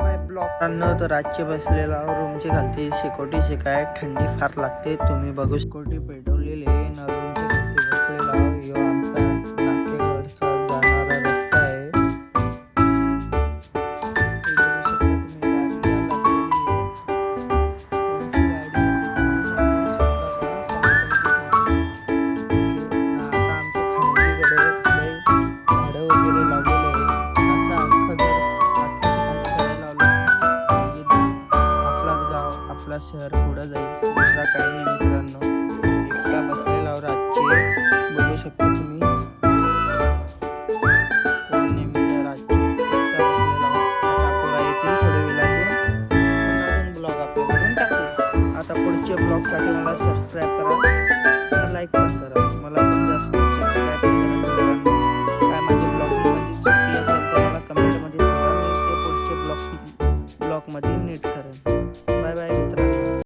ब्लॉकांना तर रातचे बसलेला रूमची खालती सिक्युरिटी काय थंडी फार लागते. तुम्ही बघू सिक्युरिटी पेटवलेली ना रूमच्या खालती बसलेला ह्यो आमचा नाकेकडचा जाणारा रस्ता आहे. आपला शहर पुढे जाईल, दुसरा काही नाही मित्रांनो. एकटा बसलेला रातचे बघू शकता तुम्ही. कोण नेहमी रातचे एकटा बसलेला. आता पुढे येतील थोडे वेळातून अजून ब्लॉग आपल्याकडून टाकू. आता पुढच्या ब्लॉगसाठी मला सबस्क्राईब करा, लाईक पण करा. मला पण जास्त सबस्क्राईब करा मित्रांनो. काय माझ्या ब्लॉगमध्ये चुकी असेल तर मला कमेंटमध्ये सांगा, मी ते पुढचे ब्लॉगमध्ये नीट करेन.